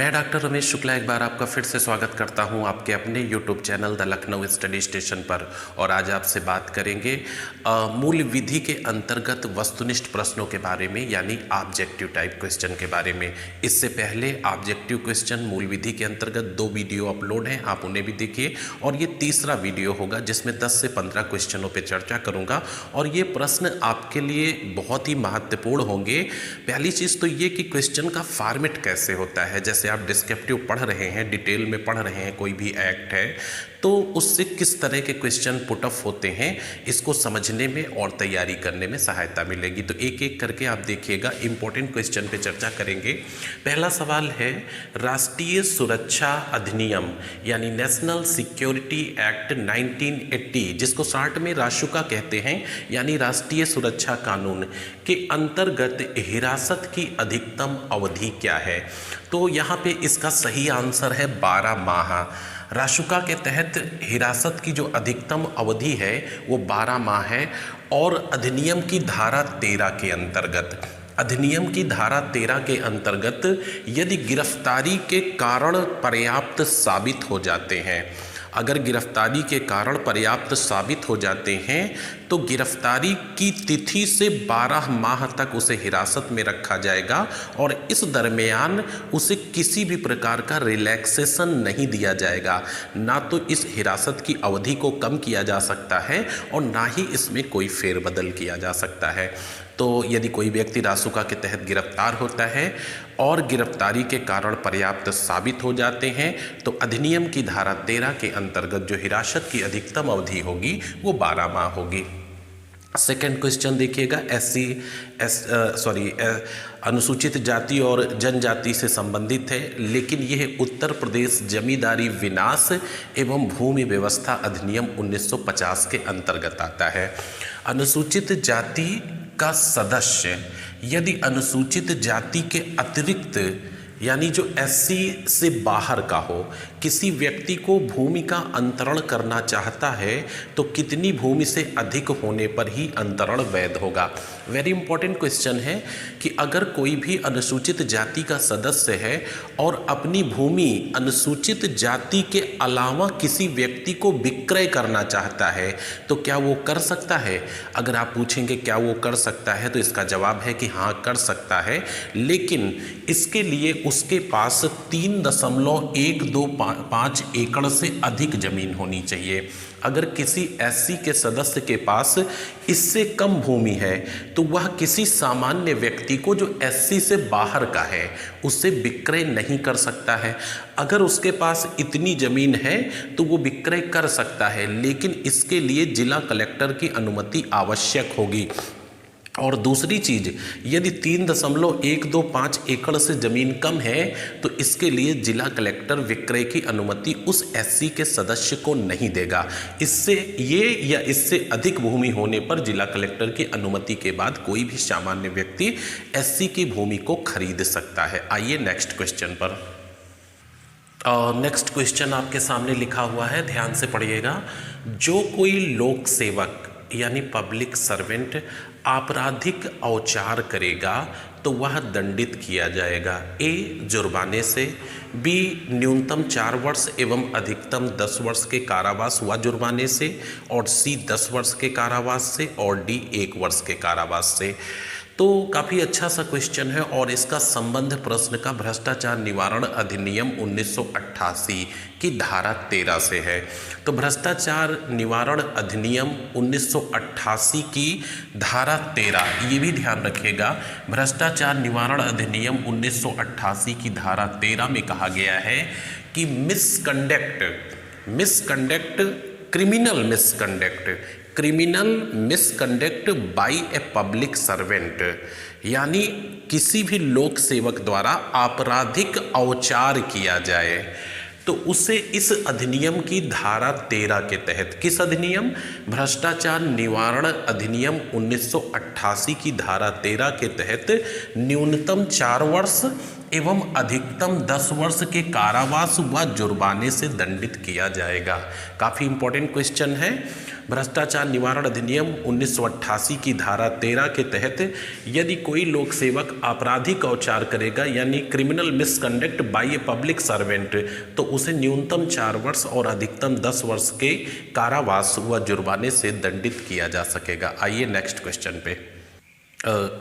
मैं डॉक्टर रमेश शुक्ला एक बार आपका फिर से स्वागत करता हूं आपके अपने YouTube channel the Lucknow study station पर। और आज आपसे बात करेंगे मूल विधि के अंतर्गत वस्तुनिष्ठ प्रश्नों के बारे में, यानी ऑब्जेक्टिव टाइप क्वेश्चन के बारे में। इससे पहले ऑब्जेक्टिव क्वेश्चन मूल विधि के अंतर्गत 2 वीडियो अपलोड हैं, आप उन्हें भी देखिए। और ये तीसरा वीडियो होगा जिसमें 10 से 15 क्वेश्चनों पर चर्चा करूँगा और ये प्रश्न आपके लिए बहुत ही महत्वपूर्ण होंगे। पहली चीज़ तो ये कि क्वेश्चन का फॉर्मेट कैसे होता है। जैसे आप डिस्क्रिप्टिव पढ़ रहे हैं, डिटेल में पढ़ रहे हैं कोई भी एक्ट है, तो उससे किस तरह के क्वेश्चन पुट अप होते हैं, इसको समझने में और तैयारी करने में सहायता मिलेगी। तो एक एक करके आप देखिएगा, इंपॉर्टेंट क्वेश्चन पे चर्चा करेंगे। पहला सवाल है, राष्ट्रीय सुरक्षा अधिनियम यानी नेशनल सिक्योरिटी एक्ट 1980, जिसको शॉर्ट में रासुका कहते हैं, यानी राष्ट्रीय सुरक्षा कानून के अंतर्गत हिरासत की अधिकतम अवधि क्या है। तो यहाँ पे इसका सही आंसर है 12 माह। रासुका के तहत हिरासत की जो अधिकतम अवधि है वो 12 माह है। और अधिनियम की धारा 13 के अंतर्गत, अधिनियम की धारा 13 के अंतर्गत यदि गिरफ्तारी के कारण पर्याप्त साबित हो जाते हैं, अगर गिरफ्तारी के कारण पर्याप्त साबित हो जाते हैं तो गिरफ्तारी की तिथि से 12 माह तक उसे हिरासत में रखा जाएगा और इस दरमियान उसे किसी भी प्रकार का रिलैक्सेशन नहीं दिया जाएगा। ना तो इस हिरासत की अवधि को कम किया जा सकता है और ना ही इसमें कोई फेरबदल किया जा सकता है। तो यदि कोई व्यक्ति रासुका के तहत गिरफ्तार होता है और गिरफ्तारी के कारण पर्याप्त साबित हो जाते हैं तो अधिनियम की धारा 13 के अंतर्गत जो हिरासत की अधिकतम अवधि होगी वो 12 माह होगी। सेकंड क्वेश्चन देखिएगा, अनुसूचित जाति और जनजाति से संबंधित है, लेकिन यह उत्तर प्रदेश जमींदारी विनाश एवं भूमि व्यवस्था अधिनियम 1950 के अंतर्गत आता है। अनुसूचित जाति का सदस्य यदि अनुसूचित जाति के अतिरिक्त यानी जो एससी से बाहर का हो, किसी व्यक्ति को भूमि का अंतरण करना चाहता है तो कितनी भूमि से अधिक होने पर ही अंतरण वैध होगा। वेरी इंपॉर्टेंट क्वेश्चन है कि अगर कोई भी अनुसूचित जाति का सदस्य है और अपनी भूमि अनुसूचित जाति के अलावा किसी व्यक्ति को विक्रय करना चाहता है तो क्या वो कर सकता है। अगर आप पूछेंगे क्या वो कर सकता है तो इसका जवाब है कि हाँ कर सकता है, लेकिन इसके लिए उसके पास 3.125 एकड़ से अधिक जमीन होनी चाहिए। अगर किसी एससी के सदस्य के पास इससे कम भूमि है तो वह किसी सामान्य व्यक्ति को जो एससी से बाहर का है उससे विक्रय नहीं कर सकता है। अगर उसके पास इतनी जमीन है तो वो विक्रय कर सकता है, लेकिन इसके लिए जिला कलेक्टर की अनुमति आवश्यक होगी। और दूसरी चीज़, यदि 3.125 एकड़ से ज़मीन कम है तो इसके लिए जिला कलेक्टर विक्रय की अनुमति उस एससी के सदस्य को नहीं देगा। इससे ये या इससे अधिक भूमि होने पर जिला कलेक्टर की अनुमति के बाद कोई भी सामान्य व्यक्ति एससी की भूमि को खरीद सकता है। आइए नेक्स्ट क्वेश्चन पर। नेक्स्ट क्वेश्चन आपके सामने लिखा हुआ है, ध्यान से पढ़िएगा। जो कोई लोक सेवक यानी पब्लिक सर्वेंट आपराधिक औचार करेगा तो वह दंडित किया जाएगा। ए जुर्माने से, बी न्यूनतम 4 वर्ष एवं अधिकतम 10 वर्ष के कारावास व जुर्माने से, और सी 10 वर्ष के कारावास से, और डी 1 वर्ष के कारावास से। तो काफ़ी अच्छा सा क्वेश्चन है और इसका संबंध प्रश्न का भ्रष्टाचार निवारण अधिनियम 1988 की धारा 13 से है। तो भ्रष्टाचार निवारण अधिनियम 1988 की धारा 13, ये भी ध्यान रखिएगा। भ्रष्टाचार निवारण अधिनियम 1988 की धारा 13 में कहा गया है कि criminal misconduct by a public servant, यानी किसी भी लोक सेवक द्वारा आपराधिक औचार किया जाए तो उसे इस अधिनियम की धारा 13 के तहत, किस अधिनियम, भ्रष्टाचार निवारण अधिनियम 1988 की धारा 13 के तहत न्यूनतम 4 वर्ष एवं अधिकतम 10 वर्ष के कारावास व जुर्माने से दंडित किया जाएगा। काफ़ी इंपॉर्टेंट क्वेश्चन है। भ्रष्टाचार निवारण अधिनियम 1988 की धारा 13 के तहत यदि कोई लोक सेवक आपराधिक औचार करेगा यानी criminal misconduct by a public servant, तो उसे न्यूनतम 4 वर्ष और अधिकतम 10 वर्ष के कारावास व जुर्माने से दंडित किया जा सकेगा। आइए नेक्स्ट क्वेश्चन पे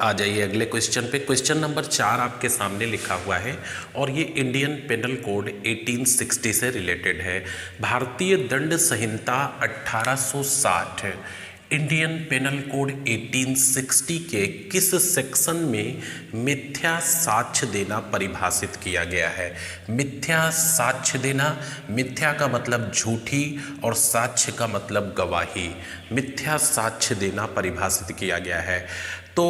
आ जाइए। अगले क्वेश्चन पे क्वेश्चन नंबर 4 आपके सामने लिखा हुआ है और ये इंडियन पेनल कोड 1860 से रिलेटेड है। भारतीय दंड संहिता 1860 इंडियन पेनल कोड 1860 के किस सेक्शन में मिथ्या साक्ष्य देना परिभाषित किया गया है? मिथ्या साक्ष्य देना, मिथ्या का मतलब झूठी और साक्ष्य का मतलब गवाही। मिथ्या साक्ष्य देना परिभाषित किया गया है। तो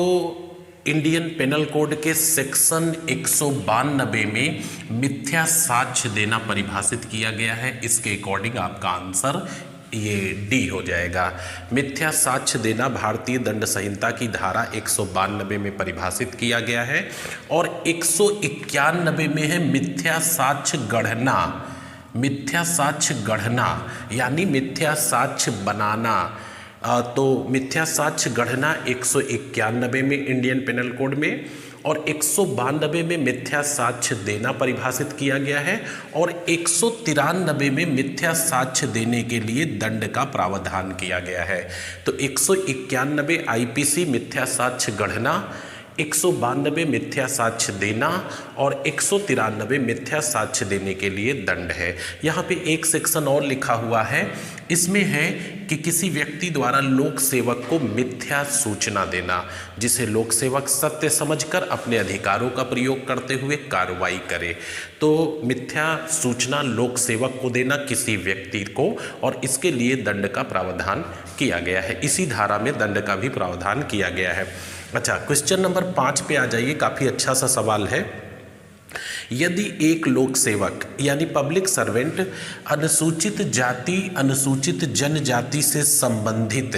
इंडियन पेनल कोड के सेक्शन 192 में मिथ्या साक्ष्य देना परिभाषित किया गया है। इसके अकॉर्डिंग आपका आंसर ये डी हो जाएगा। मिथ्या साक्ष्य देना भारतीय दंड संहिता की धारा 192 में परिभाषित किया गया है और 191 में है मिथ्या साक्ष्य गढ़ना। मिथ्या साक्ष्य गढ़ना यानी मिथ्या साक्ष्य बनाना। तो मिथ्या साक्ष्य गढ़ना 191 में इंडियन पेनल कोड में और 192 में मिथ्या साक्ष्य देना परिभाषित किया गया है और 193 में मिथ्या साक्ष्य देने के लिए दंड का प्रावधान किया गया है। तो 191 आईपीसी मिथ्या साक्ष्य गढ़ना, 192 मिथ्या साक्ष्य देना और 193 मिथ्या साक्ष्य देने के लिए दंड है। यहाँ पे एक सेक्शन और लिखा हुआ है, इसमें है कि किसी व्यक्ति द्वारा लोक सेवक को मिथ्या सूचना देना, जिसे लोक सेवक सत्य समझकर अपने अधिकारों का प्रयोग करते हुए कार्रवाई करे। तो मिथ्या सूचना लोक सेवक को देना किसी व्यक्ति को, और इसके लिए दंड का प्रावधान किया गया है। इसी धारा में दंड का भी प्रावधान किया गया है। अच्छा, क्वेश्चन नंबर 5 पे आ जाइए। काफ़ी अच्छा सा सवाल है। यदि एक लोक सेवक यानी पब्लिक सर्वेंट अनुसूचित जाति अनुसूचित जनजाति से संबंधित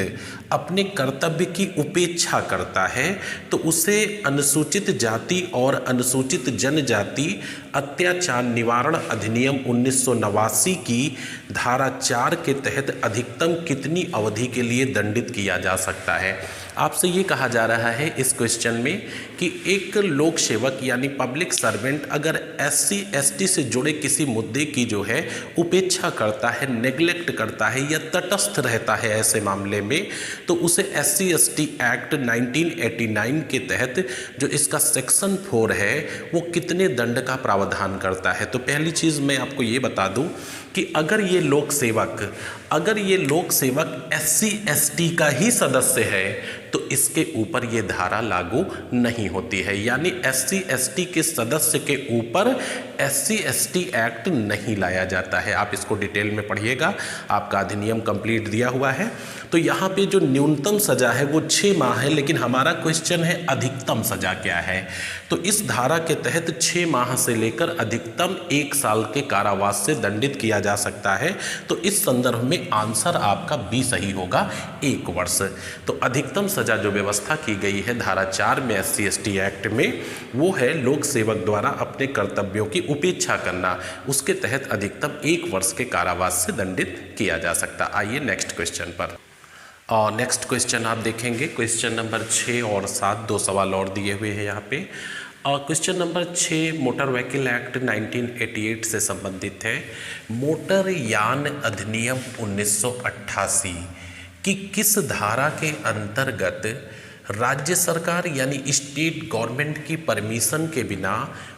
अपने कर्तव्य की उपेक्षा करता है तो उसे अनुसूचित जाति और अनुसूचित जनजाति अत्याचार निवारण अधिनियम 1989 की धारा 4 के तहत अधिकतम कितनी अवधि के लिए दंडित किया जा सकता है? आपसे ये कहा जा रहा है इस क्वेश्चन में कि एक लोक सेवक यानी पब्लिक सर्वेंट अगर SC ST से जुड़े किसी मुद्दे की जो है उपेक्षा करता है, नेग्लेक्ट करता है या तटस्थ रहता है ऐसे मामले में, तो उसे SC ST एक्ट 1989 के तहत जो इसका सेक्शन 4 है वो कितने दंड का प्रावधान करता है। तो पहली चीज़ मैं आपको ये बता दूं कि अगर ये लोक सेवक SC ST का ही सदस्य है तो इसके ऊपर ये धारा लागू नहीं होती है, यानी SC ST के सदस्य के ऊपर SC ST एक्ट नहीं लाया जाता है। आप इसको डिटेल में पढ़िएगा, आपका अधिनियम कंप्लीट दिया हुआ है। तो यहाँ पे जो न्यूनतम सजा है वो 6 माह है, लेकिन हमारा क्वेश्चन है अधिकतम सजा क्या है। तो इस धारा के तहत 6 माह से लेकर अधिकतम 1 साल के कारावास से दंडित किया जा सकता है। तो इस संदर्भ में आंसर आपका बी सही होगा, 1 वर्ष। तो अधिकतम सजा जो व्यवस्था की गई है धारा 4 में SC ST एक्ट में, वो है लोक सेवक द्वारा अपने कर्तव्यों की उपेक्षा करना। उसके तहत अधिकतम 1 वर्ष के कारावास से दंडित किया जा सकता। आइए नेक्स्ट क्वेश्चन पर। नेक्स्ट क्वेश्चन आप देखेंगे, क्वेश्चन नंबर 6 और 7 2 सवाल और दिए हुए हैं यहाँ पे। Question number 6 motor vehicle act 1988 से संबंधित है। मोटर यान अधिनियम 1988 की किस धारा के अंतर्गत राज्य सरकार यानी स्टेट गवर्नमेंट की परमिशन के बिना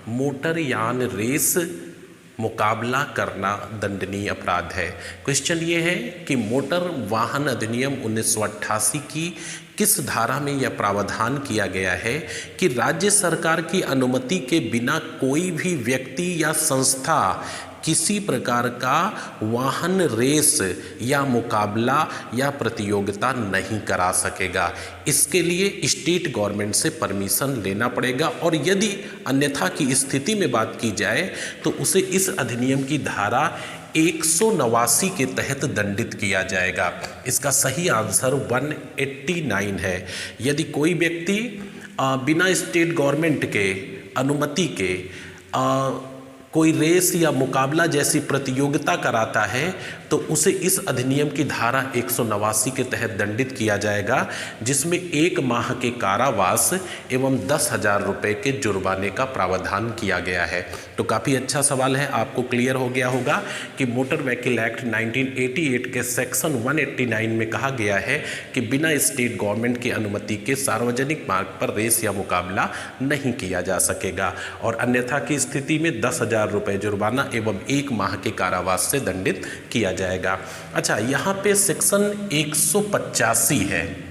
मोटर यान रेस मुकाबला करना दंडनीय अपराध है? क्वेश्चन ये है कि मोटर वाहन अधिनियम 1988 की किस धारा में यह प्रावधान किया गया है कि राज्य सरकार की अनुमति के बिना कोई भी व्यक्ति या संस्था किसी प्रकार का वाहन रेस या मुकाबला या प्रतियोगिता नहीं करा सकेगा। इसके लिए स्टेट गवर्नमेंट से परमिशन लेना पड़ेगा, और यदि अन्यथा की स्थिति में बात की जाए तो उसे इस अधिनियम की धारा 189 के तहत दंडित किया जाएगा। इसका सही आंसर 189 है। यदि कोई व्यक्ति बिना स्टेट गवर्नमेंट के अनुमति के कोई रेस या मुकाबला जैसी प्रतियोगिता कराता है तो उसे इस अधिनियम की धारा 189 के तहत दंडित किया जाएगा, जिसमें 1 माह के कारावास एवं 10,000 रुपये के जुर्माने का प्रावधान किया गया है। तो काफ़ी अच्छा सवाल है, आपको क्लियर हो गया होगा कि मोटर व्हीकल एक्ट 1988 के सेक्शन 189 में कहा गया है कि बिना स्टेट गवर्नमेंट की अनुमति के सार्वजनिक मार्ग पर रेस या मुकाबला नहीं किया जा सकेगा और अन्यथा की स्थिति में 10,000 रुपये जुर्माना एवं 1 माह के कारावास से दंडित किया जाएगा। अच्छा, यहाँ पे सेक्शन 185 है।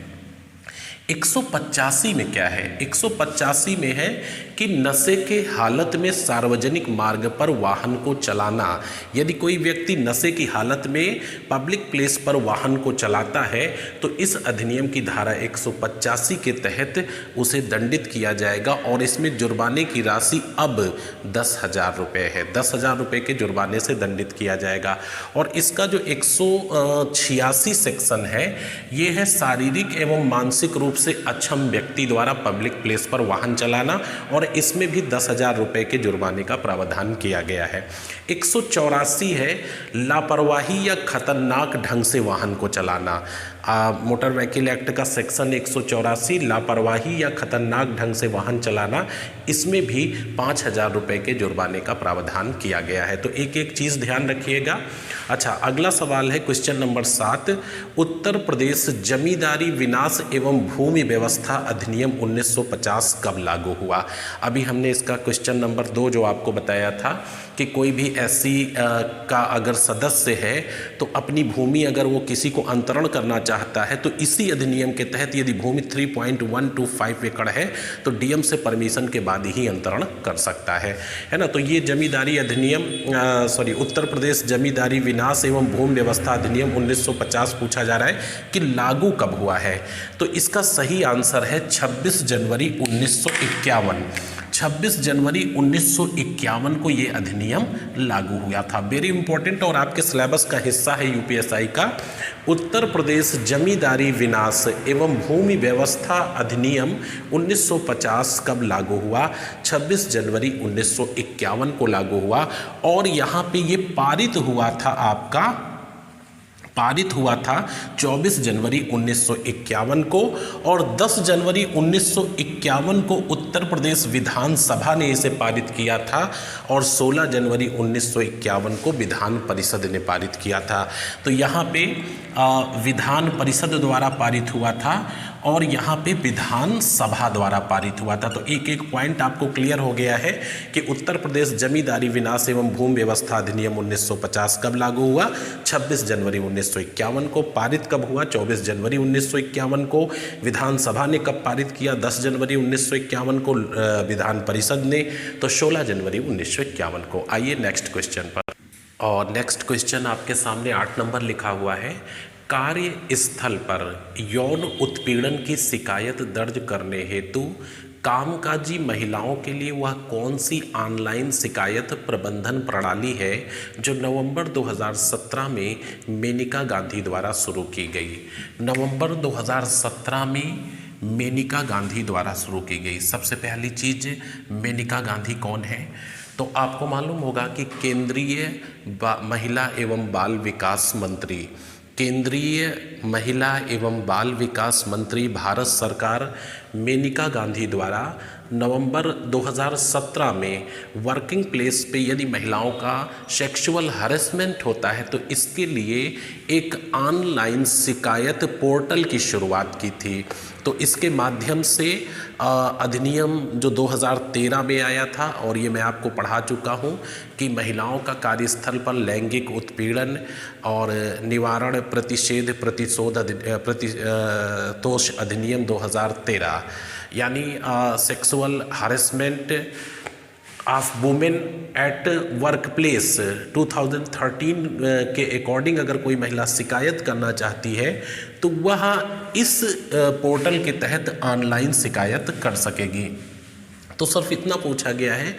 185 में क्या है? 185 में है कि नशे के हालत में सार्वजनिक मार्ग पर वाहन को चलाना। यदि कोई व्यक्ति नशे की हालत में पब्लिक प्लेस पर वाहन को चलाता है तो इस अधिनियम की धारा 185 के तहत उसे दंडित किया जाएगा और इसमें जुर्माने की राशि अब 10,000 रुपये है। 10,000 रुपये के जुर्माने से दंडित किया जाएगा। और इसका जो 186 सेक्शन है ये है शारीरिक एवं मानसिक रूप से अक्षम व्यक्ति द्वारा पब्लिक प्लेस पर वाहन चलाना और इसमें भी 10,000 रुपये के जुर्माने का प्रावधान किया गया है। 184 है लापरवाही या खतरनाक ढंग से वाहन को चलाना। मोटर व्हीकल एक्ट का सेक्शन 184 लापरवाही या खतरनाक ढंग से वाहन चलाना, इसमें भी 5,000 रुपये के जुर्माने का प्रावधान किया गया है। तो एक एक चीज़ ध्यान रखिएगा। अच्छा, अगला सवाल है क्वेश्चन नंबर 7। उत्तर प्रदेश जमींदारी विनाश एवं भूमि व्यवस्था अधिनियम 1950 कब लागू हुआ? अभी हमने इसका क्वेश्चन नंबर 2 जो आपको बताया था कि कोई भी एससी का अगर सदस्य है तो अपनी भूमि अगर वो किसी को अंतरण करना चाहता है तो इसी अधिनियम के तहत यदि भूमि 3.125 एकड़ है तो डीएम से परमिशन के बाद ही अंतरण कर सकता है ना। तो ये जमींदारी अधिनियम उत्तर प्रदेश जमींदारी विनाश एवं भूमि व्यवस्था अधिनियम 1950 पूछा जा रहा है कि लागू कब हुआ है। तो इसका सही आंसर है 26 जनवरी 1951। 26 जनवरी 1951 को ये अधिनियम लागू हुआ था। वेरी इंपॉर्टेंट और आपके सिलेबस का हिस्सा है यूपीएसआई का। उत्तर प्रदेश जमींदारी विनाश एवं भूमि व्यवस्था अधिनियम 1950 कब लागू हुआ? 26 जनवरी 1951 को लागू हुआ और यहाँ पे ये पारित हुआ था 24 जनवरी 1951 को और 10 जनवरी 1951 को उत्तर प्रदेश विधानसभा ने इसे पारित किया था और 16 जनवरी 1951 को विधान परिषद ने पारित किया था। तो यहाँ पे विधान परिषद द्वारा पारित हुआ था और यहाँ पे विधानसभा द्वारा पारित हुआ था। तो एक एक पॉइंट आपको क्लियर हो गया है कि उत्तर प्रदेश जमींदारी विनाश एवं भूमि व्यवस्था अधिनियम 1950 कब लागू हुआ? 26 जनवरी 1951 को। पारित कब हुआ? 24 जनवरी 1951 को। विधानसभा ने कब पारित किया? 10 जनवरी 1951 को विधान परिषद ने, तो 16 जनवरी 1951 को। आइए नेक्स्ट क्वेश्चन पर। और नेक्स्ट क्वेश्चन आपके सामने 8 नंबर लिखा हुआ है। कार्यस्थल पर यौन उत्पीड़न की शिकायत दर्ज करने हेतु कामकाजी महिलाओं के लिए वह कौन सी ऑनलाइन शिकायत प्रबंधन प्रणाली है जो नवंबर 2017 में मेनका गांधी द्वारा शुरू की गई? नवंबर 2017 में मेनका गांधी द्वारा शुरू की गई। सबसे पहली चीज़, मेनका गांधी कौन है? तो आपको मालूम होगा कि केंद्रीय महिला एवं बाल विकास मंत्री, केंद्रीय महिला एवं बाल विकास मंत्री भारत सरकार मेनका गांधी द्वारा नवंबर 2017 में वर्किंग प्लेस पे यदि महिलाओं का सेक्सुअल हरेसमेंट होता है तो इसके लिए एक ऑनलाइन शिकायत पोर्टल की शुरुआत की थी। तो इसके माध्यम से अधिनियम जो 2013 में आया था और ये मैं आपको पढ़ा चुका हूँ कि महिलाओं का कार्यस्थल पर लैंगिक उत्पीड़न और निवारण प्रतिषेध प्रतितोष अधिनियम 2013 यानी sexual harassment of women at work place 2013 के अकॉर्डिंग अगर कोई महिला शिकायत करना चाहती है तो वह इस पोर्टल के तहत ऑनलाइन शिकायत कर सकेगी। तो सिर्फ इतना पूछा गया है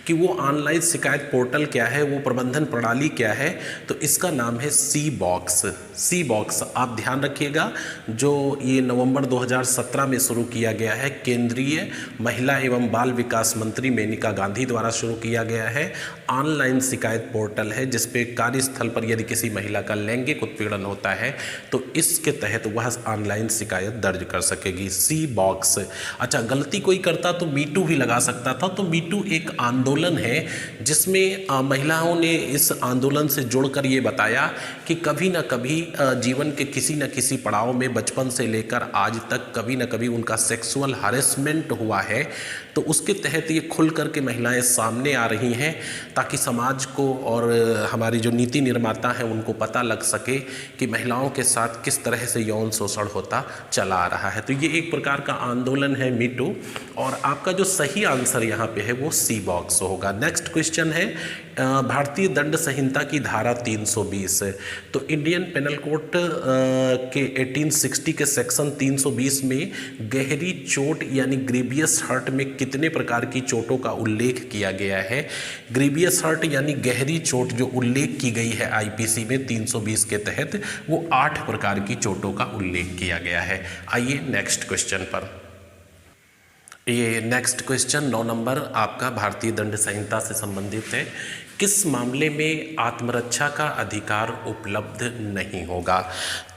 कि वो ऑनलाइन शिकायत पोर्टल क्या है, वो प्रबंधन प्रणाली क्या है, तो इसका नाम है सी बॉक्स। सी बॉक्स आप ध्यान रखिएगा, जो ये नवंबर 2017 में शुरू किया गया है, केंद्रीय महिला एवं बाल विकास मंत्री मेनका गांधी द्वारा शुरू किया गया है। ऑनलाइन शिकायत पोर्टल है जिसपे कार्यस्थल पर यदि किसी महिला का लैंगिक उत्पीड़न होता है तो इसके तहत वह ऑनलाइन शिकायत दर्ज कर सकेगी। सी बॉक्स। अच्छा, गलती कोई करता तो मीटू भी लगा सकता था, तो मीटू एक आंदोलन है जिसमें महिलाओं ने इस आंदोलन से जुड़कर ये बताया कि कभी ना कभी जीवन के किसी न किसी पड़ाव में बचपन से लेकर आज तक कभी ना कभी उनका सेक्सुअल हरेसमेंट हुआ है, तो उसके तहत ये खुल कर के महिलाएं सामने आ रही हैं ताकि समाज को और हमारी जो नीति निर्माता हैं उनको पता लग सके कि महिलाओं के साथ किस तरह से यौन शोषण होता चला आ रहा है। तो ये एक प्रकार का आंदोलन है मीटू, और आपका जो सही आंसर यहाँ पे है वो सी बॉक्स होगा। नेक्स्ट क्वेश्चन है भारतीय दंड संहिता की धारा 320। तो इंडियन पेनल कोड के 1860 के सेक्शन 320 में गहरी चोट यानी ग्रीवियस हर्ट में कितने प्रकार की चोटों का उल्लेख किया गया है? ग्रीवियस हर्ट यानी गहरी चोट जो उल्लेख की गई है आईपीसी में 320 के तहत, वो 8 प्रकार की चोटों का उल्लेख किया गया है। आइए नेक्स्ट क्वेश्चन पर। ये नेक्स्ट क्वेश्चन 9 नंबर आपका भारतीय दंड संहिता से संबंधित है। किस मामले में आत्मरक्षा का अधिकार उपलब्ध नहीं होगा?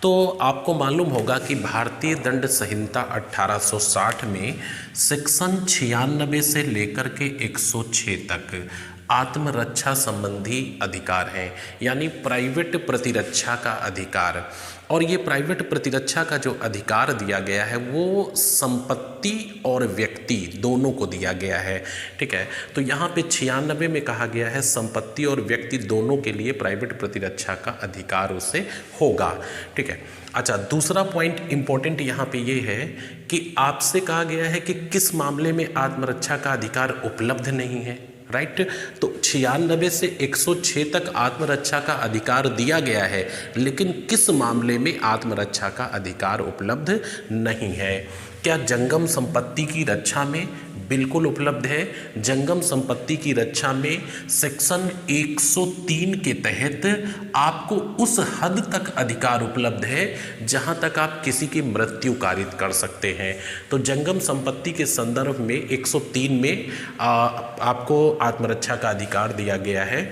तो आपको मालूम होगा कि भारतीय दंड संहिता 1860 में सेक्शन 96 से लेकर के 106 तक आत्मरक्षा संबंधी अधिकार हैं, यानी प्राइवेट प्रतिरक्षा का अधिकार। और ये प्राइवेट प्रतिरक्षा का जो अधिकार दिया गया है वो संपत्ति और व्यक्ति दोनों को दिया गया है। ठीक है, तो यहाँ पे 96 में कहा गया है संपत्ति और व्यक्ति दोनों के लिए प्राइवेट प्रतिरक्षा का अधिकार उसे होगा। ठीक है, अच्छा, दूसरा पॉइंट इंपॉर्टेंट यहाँ पे ये है कि आपसे कहा गया है कि किस मामले में आत्मरक्षा का अधिकार उपलब्ध नहीं है। राइट, तो 96 से 106 तक आत्मरक्षा का अधिकार दिया गया है, लेकिन किस मामले में आत्मरक्षा का अधिकार उपलब्ध नहीं है? क्या जंगम संपत्ति की रक्षा में? बिल्कुल उपलब्ध है। जंगम संपत्ति की रक्षा में सेक्शन 103 के तहत आपको उस हद तक अधिकार उपलब्ध है जहां तक आप किसी की मृत्यु कारित कर सकते हैं। तो जंगम संपत्ति के संदर्भ में 103 में आपको आत्मरक्षा का अधिकार दिया गया है।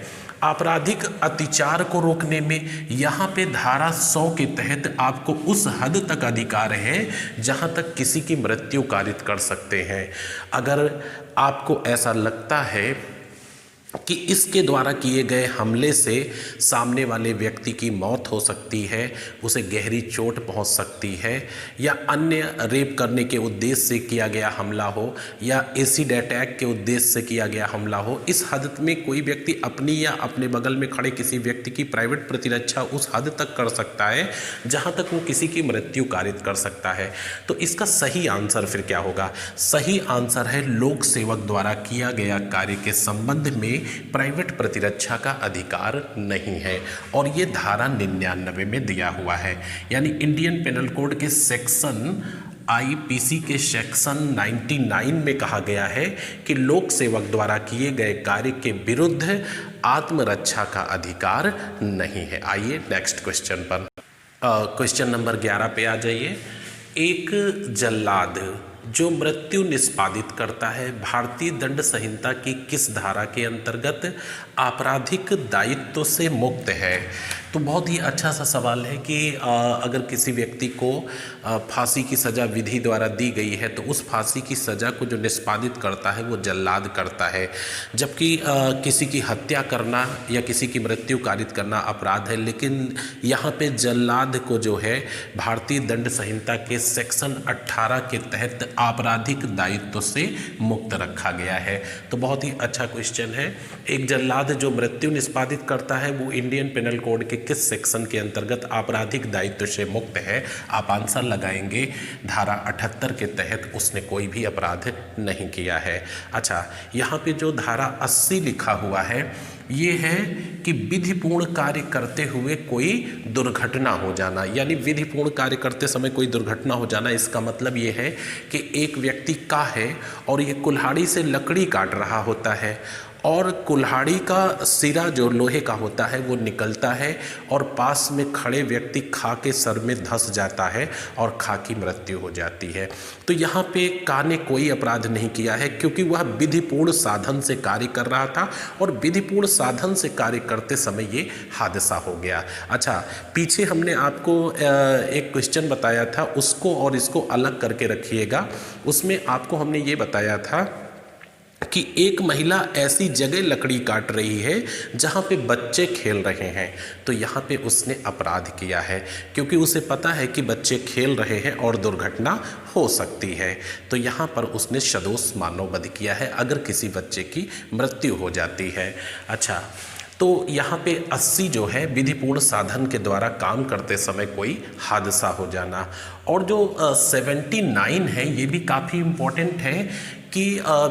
आपराधिक अत्याचार को रोकने में यहाँ पे धारा 100 के तहत आपको उस हद तक अधिकार है जहाँ तक किसी की मृत्यु कारित कर सकते हैं। अगर आपको ऐसा लगता है कि इसके द्वारा किए गए हमले से सामने वाले व्यक्ति की मौत हो सकती है, उसे गहरी चोट पहुंच सकती है, या अन्य रेप करने के उद्देश्य से किया गया हमला हो, या एसिड अटैक के उद्देश्य से किया गया हमला हो, इस हद में कोई व्यक्ति अपनी या अपने बगल में खड़े किसी व्यक्ति की प्राइवेट प्रतिरक्षा उस हद तक कर सकता है जहां तक वो किसी की मृत्यु कारित कर सकता है। तो इसका सही आंसर फिर क्या होगा? सही आंसर है लोक सेवक द्वारा किया गया कार्य के संबंध में प्राइवेट प्रतिरक्षा का अधिकार नहीं है, और ये धारा 99 में दिया हुआ है। यानी इंडियन पेनल कोड के सेक्शन आईपीसी के सेक्शन 99 में कहा गया है कि लोक सेवक द्वारा किए गए कार्य के विरुद्ध आत्मरक्षा का अधिकार नहीं है। आइए नेक्स्ट क्वेश्चन पर। क्वेश्चन नंबर 11 पे आ जाइए। एक जल्लाद जो मृत्यु निष्पादित करता है भारतीय दंड संहिता की किस धारा के अंतर्गत आपराधिक दायित्व से मुक्त है? तो बहुत ही अच्छा सा सवाल है कि अगर किसी व्यक्ति को फांसी की सज़ा विधि द्वारा दी गई है तो उस फांसी की सज़ा को जो निष्पादित करता है वो जल्लाद करता है, जबकि किसी की हत्या करना या किसी की मृत्यु कारित करना अपराध है। लेकिन यहाँ पे जल्लाद को जो है भारतीय दंड संहिता के सेक्शन 18 के तहत आपराधिक दायित्व से मुक्त रखा गया है। तो बहुत ही अच्छा क्वेश्चन है। एक जल्लाद जो मृत्यु निष्पादित करता है वो इंडियन पेनल कोड के किस सेक्शन के अंतर्गत आपराधिक दायित्व से मुक्त है? आप आंसर लगाएंगे धारा 78 के तहत उसने कोई भी अपराध नहीं किया है। अच्छा, यहाँ पे जो धारा 80 लिखा हुआ है ये है कि विधिपूर्ण कार्य करते हुए कोई दुर्घटना हो जाना, यानी विधिपूर्ण कार्य करते समय कोई दुर्घटना हो जाना। इसका मतलब ये है कि एक व्यक्ति का है और ये कुल्हाड़ी से लकड़ी काट रहा होता है और कुल्हाड़ी का सिरा जो लोहे का होता है वो निकलता है और पास में खड़े व्यक्ति खा के सर में धंस जाता है और खा की मृत्यु हो जाती है। तो यहाँ पे का ने कोई अपराध नहीं किया है, क्योंकि वह विधिपूर्ण साधन से कार्य कर रहा था और विधिपूर्ण साधन से कार्य करते समय ये हादसा हो गया। अच्छा, पीछे हमने आपको एक क्वेश्चन बताया था, उसको और इसको अलग करके रखिएगा। उसमें आपको हमने ये बताया था कि एक महिला ऐसी जगह लकड़ी काट रही है जहाँ पे बच्चे खेल रहे हैं, तो यहाँ पे उसने अपराध किया है, क्योंकि उसे पता है कि बच्चे खेल रहे हैं और दुर्घटना हो सकती है। तो यहाँ पर उसने सदोष मानववध किया है अगर किसी बच्चे की मृत्यु हो जाती है। अच्छा, तो यहाँ पे 80 जो है विधिपूर्ण साधन के द्वारा काम करते समय कोई हादसा हो जाना। और जो 79 है ये भी काफ़ी इम्पोर्टेंट है कि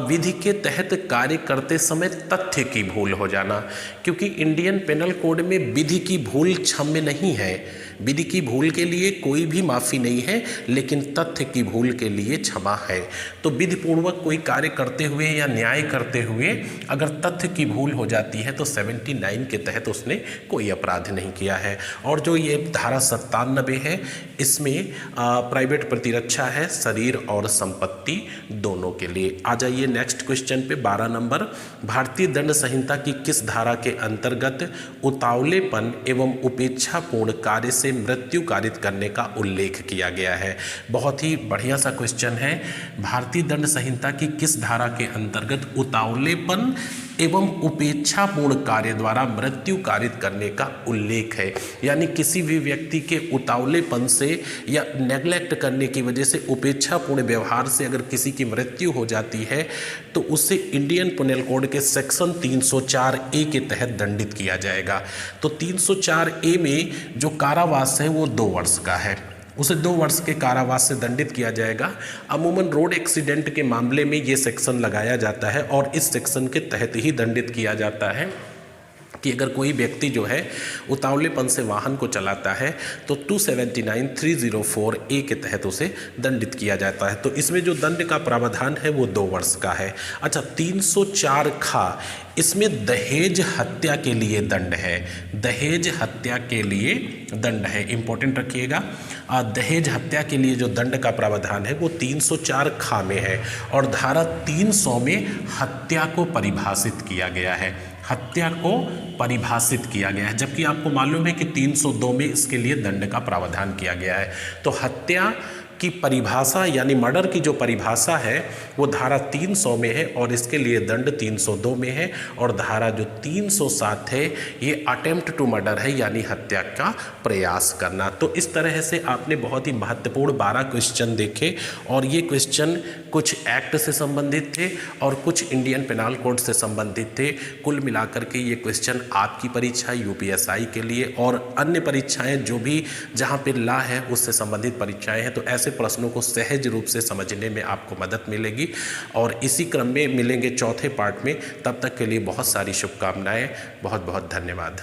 विधि के तहत कार्य करते समय तथ्य की भूल हो जाना, क्योंकि इंडियन पेनल कोड में विधि की भूल क्षम्य नहीं है। विधि की भूल के लिए कोई भी माफ़ी नहीं है, लेकिन तथ्य की भूल के लिए क्षमा है। तो विधिपूर्वक कोई कार्य करते हुए या न्याय करते हुए अगर तथ्य की भूल हो जाती है तो 79 के तहत उसने कोई अपराध नहीं किया है। और जो ये धारा 97 है इसमें प्राइवेट प्रतिरक्षा है शरीर और संपत्ति दोनों के लिए। आ जाइए नेक्स्ट क्वेश्चन पे 12 नंबर। भारतीय दंड संहिता की किस धारा के अंतर्गत उतावलेपन एवं उपेक्षापूर्ण कार्य से मृत्यु कारित करने का उल्लेख किया गया है? बहुत ही बढ़िया सा क्वेश्चन है। भारतीय दंड संहिता की किस धारा के अंतर्गत उतावलेपन एवं उपेक्षापूर्ण कार्य द्वारा मृत्यु कारित करने का उल्लेख है? यानी किसी भी व्यक्ति के उतावलेपन से या नेग्लेक्ट करने की वजह से, उपेक्षापूर्ण व्यवहार से अगर किसी की मृत्यु हो जाती है तो उसे इंडियन पेनल कोड के सेक्शन 304A के तहत दंडित किया जाएगा। तो 304A में जो कारावास है वो 2 वर्ष का है, उसे 2 वर्ष के कारावास से दंडित किया जाएगा। अमूमन रोड एक्सीडेंट के मामले में ये सेक्शन लगाया जाता है और इस सेक्शन के तहत ही दंडित किया जाता है कि अगर कोई व्यक्ति जो है उतावलेपन से वाहन को चलाता है तो 279(304)A के तहत उसे दंडित किया जाता है। तो इसमें जो दंड का प्रावधान है वो 2 वर्ष का है। अच्छा, 304 खा, इसमें दहेज हत्या के लिए दंड है। दहेज हत्या के लिए दंड है, इंपॉर्टेंट रखिएगा। दहेज हत्या के लिए जो दंड का प्रावधान है वो 304 खा में है और धारा 300 में हत्या को परिभाषित किया गया है। हत्या को परिभाषित किया गया है, जबकि आपको मालूम है कि 302 में इसके लिए दंड का प्रावधान किया गया है। तो हत्या की परिभाषा यानी मर्डर की जो परिभाषा है वो धारा 300 में है और इसके लिए दंड 302 में है। और धारा जो 307 है ये अटेम्प्ट टू मर्डर है, यानी हत्या का प्रयास करना। तो इस तरह से आपने बहुत ही महत्वपूर्ण 12 क्वेश्चन देखे और ये क्वेश्चन कुछ एक्ट से संबंधित थे और कुछ इंडियन पेनल कोड से संबंधित थे। कुल मिलाकर के ये क्वेश्चन आपकी परीक्षा यूपीएसआई के लिए और अन्य परीक्षाएं जो भी जहाँ पे लॉ है उससे संबंधित परीक्षाएं हैं, तो ऐसे प्रश्नों को सहज रूप से समझने में आपको मदद मिलेगी। और इसी क्रम में मिलेंगे चौथे पार्ट में, तब तक के लिए बहुत सारी शुभकामनाएं। बहुत बहुत धन्यवाद।